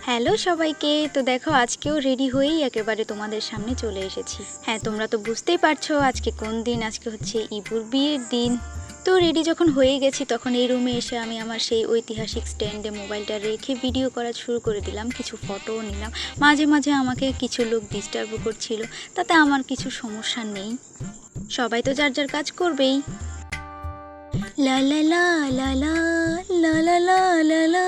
Hello সবাইকে। তো দেখো আজকেও রেডি হয়েই একেবারে তোমাদের সামনে চলে এসেছি। হ্যাঁ, তোমরা তো বুঝতেই পারছো আজকে কোন দিন। আজকে হচ্ছে ইবুর বিয়ের দিন। তো রেডি যখন হয়ে গেছি তখন এই রুমে এসে আমি আমার সেই ঐতিহাসিক স্ট্যান্ডে মোবাইলটা রেখে ভিডিও করা শুরু করে দিলাম। কিছু ফটোও নিলাম। মাঝে মাঝে আমাকে কিছু লোক ডিস্টার্বও করছিল, তাতে আমার কিছু সমস্যা নেই। সবাই তো যার যার কাজ করবেই। লা লা লা লা লা লা লা লা লা লা।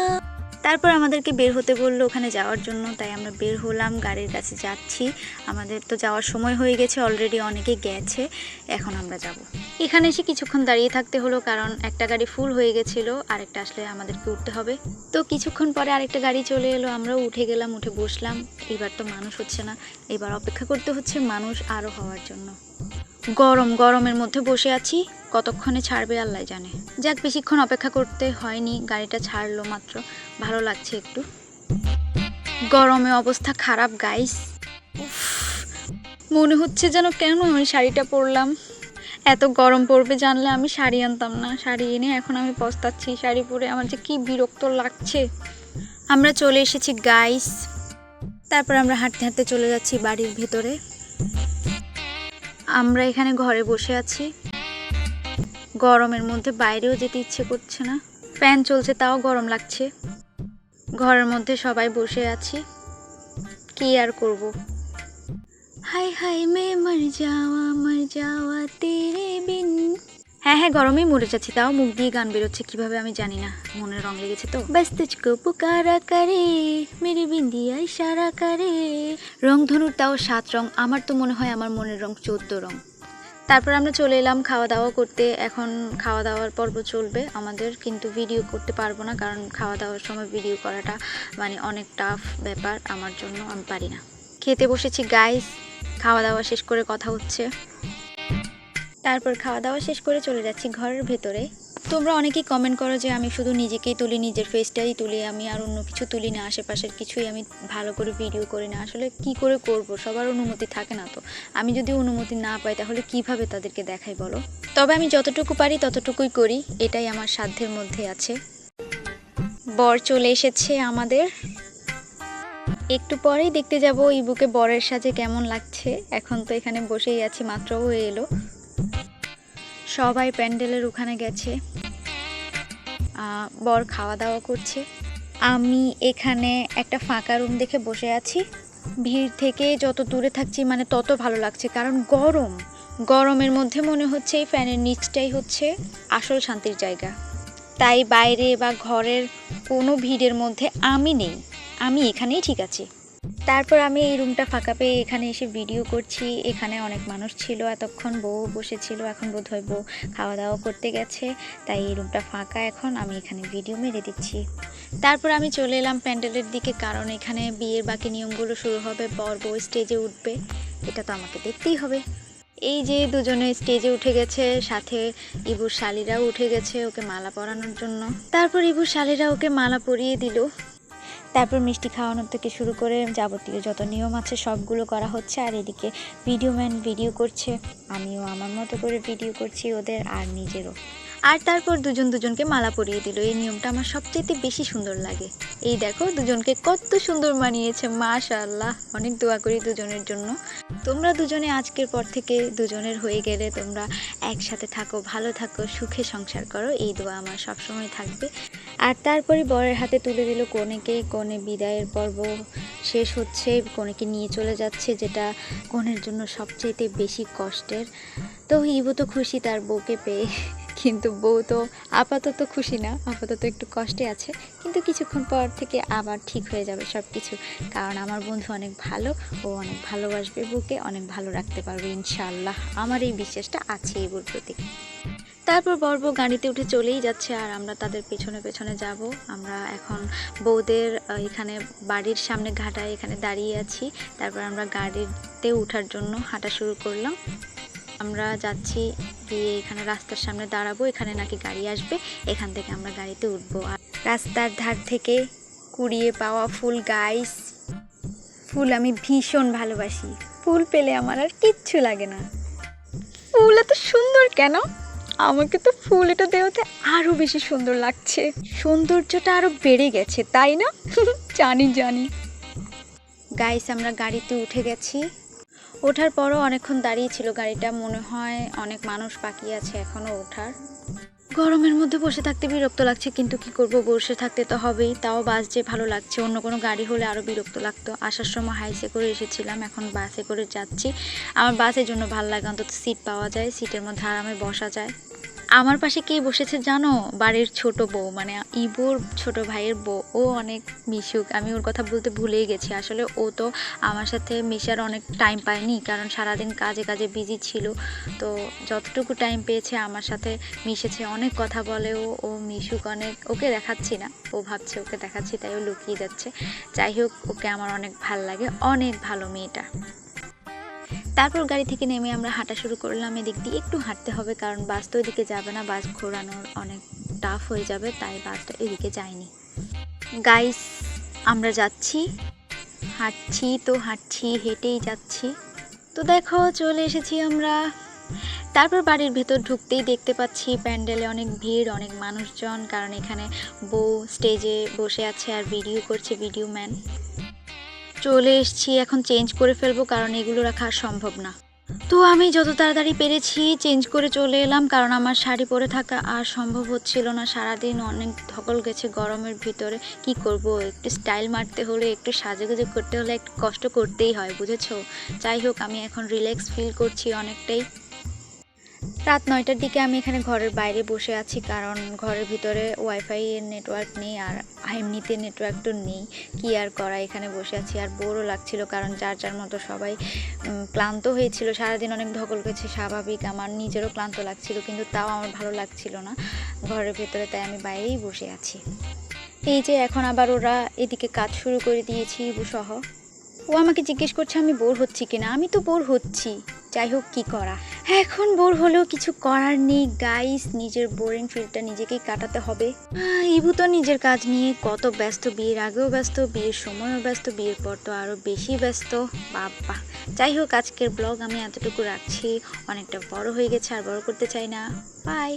তারপর আমাদেরকে বের হতে বললো ওখানে যাওয়ার জন্য, তাই আমরা বের হলাম, গাড়ির কাছে যাচ্ছি। আমাদের তো যাওয়ার সময় হয়ে গেছে, অলরেডি অনেকে গেছে, এখন আমরা যাব। এখানে এসে কিছুক্ষণ দাঁড়িয়ে থাকতে হলো, কারণ একটা গাড়ি ফুল হয়ে গেছিলো, আরেকটা আসলে আমাদেরকে উঠতে হবে। তো কিছুক্ষণ পরে আরেকটা গাড়ি চলে এলো, আমরাও উঠে গেলাম, উঠে বসলাম। এবার তো মানুষ হচ্ছে না, এবার অপেক্ষা করতে হচ্ছে মানুষ আরও হওয়ার জন্য। গরমের মধ্যে বসে আছি, কতক্ষণে ছাড়বে আল্লাহ জানে। যাক, বেশিক্ষণ অপেক্ষা করতে হয়নি, গাড়িটা ছাড়লো মাত্র। ভালো লাগছে একটু। গরমে অবস্থা খারাপ গাইস। উফ, মনে হচ্ছে যেন কেন আমি শাড়িটা পরলাম। এত গরম পড়বে জানলে আমি শাড়ি আনতাম না। শাড়ি এনে এখন আমি পস্তাচ্ছি, শাড়ি পরে আমার যে কি বিরক্ত লাগছে। আমরা চলে এসেছি গাইস। তারপর আমরা হাঁটতে হাঁটতে চলে যাচ্ছি বাড়ির ভেতরে। আমরা এখানে ঘরে বসে আছি, গরমের মধ্যে বাইরেও যেতে ইচ্ছে করছে না। ফ্যান চলছে তাও গরম লাগছে। ঘরের মধ্যে সবাই বসে আছি, কি আর করব। হাই হাই মে মর যাওয়া তেরে বিন। হ্যাঁ, গরমেই মরে যাচ্ছি, তাও মুখ দিয়ে গান বেরোচ্ছে কিভাবে আমি জানি না, মনের রং লেগেছে তো। বাস তুঝকো পুকারা করে মেরে বিন্দিয়া ইশারা করে। রংধনুর তাও 7 রং, আমার তো মনে হয় আমার মনের রং 14 রং। তারপর আমরা চলে এলাম খাওয়া দাওয়া করতে। এখন খাওয়া দাওয়ার পর্ব চলবে আমাদের, কিন্তু ভিডিও করতে পারবো না, কারণ খাওয়া দাওয়ার সময় ভিডিও করাটা মানে অনেক টাফ ব্যাপার আমার জন্য, আমি পারি না। খেতে বসেছি গাইস, খাওয়া দাওয়া শেষ করে কথা হচ্ছে। তারপর খাওয়া দাওয়া শেষ করে চলে যাচ্ছি ঘরের ভেতরে। তোমরা অনেকেই কমেন্ট করো যে আমি শুধু নিজেকেই তুলি, নিজের ফেসটাই তুলি, আমি আর অন্য কিছু তুলি না, আশেপাশের কিছুই আমি ভালো করে ভিডিও করি না। আসলে কি করে করব, সবার অনুমতি থাকে না তো। আমি যদি অনুমতি না পাই তাহলে কিভাবে তাদেরকে দেখাই বলো। তবে আমি যতটুকু পারি ততটুকুই করি, এটাই আমার সাধ্যের মধ্যে আছে। বর চলে এসেছে আমাদের, একটু পরেই দেখতে যাব ইবুকে বরের সাজে কেমন লাগছে। এখন তো এখানে বসেই আছি, মাত্র হয়ে এলো। সবাই প্যান্ডেলের ওখানে গেছে, বর খাওয়া দাওয়া করছে। আমি এখানে একটা ফাঁকা রুম দেখে বসে আছি। ভিড় থেকে যত দূরে থাকছি মানে তত ভালো লাগছে, কারণ গরমের মধ্যে মনে হচ্ছে এই ফ্যানের নিচটাই হচ্ছে আসল শান্তির জায়গা। তাই বাইরে বা ঘরের কোনো ভিড়ের মধ্যে আমি নেই, আমি এখানেই ঠিক আছি। তারপর আমি এই রুমটা ফাঁকা পেয়ে এখানে এসে ভিডিও করছি। এখানে অনেক মানুষ ছিল, এতক্ষণ বউ বসেছিল, এখন বোধহয় বউ খাওয়া দাওয়া করতে গেছে, তাই এই রুমটা ফাঁকা। এখন আমি এখানে ভিডিও মেরে দিচ্ছি। তারপর আমি চলে এলাম প্যান্ডেলের দিকে, কারণ এখানে বিয়ের বাকি নিয়মগুলো শুরু হবে, বর বউ স্টেজে উঠবে, এটা তো আমাকে দেখতেই হবে। এই যে দুজনে স্টেজে উঠে গেছে, সাথে ইবুর শালিরাও উঠে গেছে ওকে মালা পরানোর জন্য। তারপর ইবুর শালিরা ওকে মালা পরিয়ে দিল। তারপর মিষ্টি খাওয়ানোর থেকে শুরু করে যাবতীয় যত নিয়ম আছে সবগুলো করা হচ্ছে। আর এদিকে ভিডিওম্যান ভিডিও করছে, আমিও আমার মতো করে ভিডিও করছি ওদের আর নিজেরও। আর তারপর দুজনকে মালা পরিয়ে দিল। এই নিয়মটা আমার সবচেয়ে বেশি সুন্দর লাগে। এই দেখো দুজনকে কত সুন্দর মানিয়েছে, মাশাআল্লাহ। অনেক দোয়া করি দুজনের জন্য। তোমরা দুজনে আজকের পর থেকে দুজনের হয়ে গেলে তোমরা একসাথে থাকো, ভালো থাকো, সুখে সংসার করো, এই দোয়া আমার সবসময় থাকবে। আর তারপরে বরের হাতে তুলে দিল কনেকে। কনে বিদায়ের পর্ব শেষ হচ্ছে, কনেকে নিয়ে চলে যাচ্ছে, যেটা কনের জন্য সবচেয়ে বেশি কষ্টের। তো ইবু তো খুশি তার বউকে পেয়ে, কিন্তু বউ তো আপাতত খুশি না, আপাতত একটু কষ্টে আছে, কিন্তু কিছুক্ষণ পর থেকে আবার ঠিক হয়ে যাবে সব কিছু। কারণ আমার বন্ধু অনেক ভালো, ও অনেক ভালোবাসবে বউকে, অনেক ভালো রাখতে পারবে ইনশাআল্লাহ। আমার এই বিশ্বাসটা আছে এই বউর প্রতি। তারপর বর বউ গাড়িতে উঠে চলেই যাচ্ছে, আর আমরা তাদের পেছনে পেছনে যাব। আমরা এখন বউদের এখানে বাড়ির সামনে ঘাটায় এখানে দাঁড়িয়ে আছি। তারপর আমরা গাড়িতে ওঠার জন্য হাঁটা শুরু করলাম। আমরা যাচ্ছি, গিয়ে এখানে রাস্তার সামনে দাঁড়াবো, এখানে নাকি গাড়ি আসবে, এখান থেকে আমরা গাড়িতে উঠবো। আর রাস্তার ধার থেকে কুড়িয়ে পাওয়া ফুল গাইস, ফুল আমি ভীষণ ভালোবাসি। ফুল পেলে আমার আর কিচ্ছু লাগে না। ফুল এত সুন্দর কেন? আমাকে তো ফুল এটা দেওয়াতে আরো বেশি সুন্দর লাগছে, সৌন্দর্যটা আরো বেড়ে গেছে, তাই না? জানি জানি। গাইস, আমরা গাড়িতে উঠে গেছি। ওঠার পরও অনেকক্ষণ দাঁড়িয়ে ছিল গাড়িটা, মনে হয় অনেক মানুষ বাকি আছে এখনো ওঠার। গরমের মধ্যে বসে থাকতে বিরক্ত লাগছে, কিন্তু কি করব, বসে থাকতে তো হবেই। তাও বাস যে ভালো লাগছে, অন্য কোনো গাড়ি হলে আরও বিরক্ত লাগতো। আসার সময় হাইসে করে এসেছিলাম, এখন বাসে করে যাচ্ছি। আমার বাসের জন্য ভালো লাগে, অন্তত সিট পাওয়া যায়, সিটের মধ্যে আরামে বসা যায়। আমার পাশে কে বসেছে জানো? বাড়ির ছোট বউ, মানে ইবুর ছোট ভাইয়ের বউ। ও অনেক মিশুক, আমি ওর কথা বলতে ভুলেই গেছি। আসলে ও তো আমার সাথে মিশার অনেক টাইম পায়নি, কারণ সারাদিন কাজে কাজে বিজি ছিল। তো যতটুকু টাইম পেয়েছে আমার সাথে মিশেছে, অনেক কথা বলে। ও মিশুক অনেক, ওকে দেখাচ্ছি না, ও ভাবছে ওকে দেখাচ্ছি তাই ও লুকিয়ে যাচ্ছে। যাই হোক, ওকে আমার অনেক ভাল লাগে, অনেক ভালো মেয়েটা। তারপর গাড়ি থেকে নেমে আমরা হাঁটা শুরু করলাম। এদিক দিয়ে একটু হাঁটতে হবে, কারণ বাস তো এদিকে যাবে না, বাস ঘোরানোর অনেক টাফ হয়ে যাবে, তাই বাসটা এদিকে যায়নি। গাইস, আমরা যাচ্ছি, হাঁটছি তো হাঁটছি, হেঁটেই যাচ্ছি। তো দেখো, চলে এসেছি আমরা। তারপর বাড়ির ভেতর ঢুকতেই দেখতে পাচ্ছি প্যান্ডেলে অনেক ভিড়, অনেক মানুষজন, কারণ এখানে বউ স্টেজে বসে আছে আর ভিডিও করছে ভিডিও ম্যান। চলে এসেছি, এখন চেঞ্জ করে ফেলবো, কারণ এগুলো রাখা আর সম্ভব না। তো আমি যত তাড়াতাড়ি পেরেছি চেঞ্জ করে চলে এলাম, কারণ আমার শাড়ি পরে থাকা আর সম্ভব হচ্ছিল না। সারাদিন অনেক ধকল গেছে গরমের ভিতরে। কি করব, একটু স্টাইল মারতে হলে, একটু সাজুগুজু করতে হলে একটু কষ্ট করতেই হয়, বুঝেছো? যাই হোক, আমি এখন রিল্যাক্স ফিল করছি অনেকটাই। রাত 9টার দিকে আমি এখানে ঘরের বাইরে বসে আছি, কারণ ঘরের ভিতরে ওয়াইফাই এর নেটওয়ার্ক নেই, আর এমনিতে নেটওয়ার্ক তো নেই। কি আর করা, এখানে বসে আছি। আর বোরও লাগছিল, কারণ যার যার মতো সবাই ক্লান্ত হয়েছিল, সারাদিন অনেক ধকল গেছে, স্বাভাবিক। আমার নিজেরও ক্লান্ত লাগছিল, কিন্তু তাও আমার ভালো লাগছিল না ঘরের ভেতরে, তাই আমি বাইরেই বসে আছি। এই যে এখন আবার ওরা এদিকে কাজ শুরু করে দিয়েছি, ইবুসহ। ও আমাকে জিজ্ঞেস করছে আমি বোর হচ্ছি কিনা। আমি তো বোর হচ্ছি, যাই হোক কি করা। এখন বোর হলেও কিছু করার নেই গাইস, নিজের বোরিং ফিলটা নিজেকেই কাটাতে হবে। ইবু তো নিজের কাজ নিয়ে কত ব্যস্ত, বিয়ের আগেও ব্যস্ত, বিয়ের সময়ও ব্যস্ত, বিয়ের পর তো আরও বেশি ব্যস্ত, বাবা। যাই হোক, আজকের ব্লগ আমি এতটুকু রাখছি, অনেকটা বড় হয়ে গেছে, আর বড় করতে চাই না। বাই।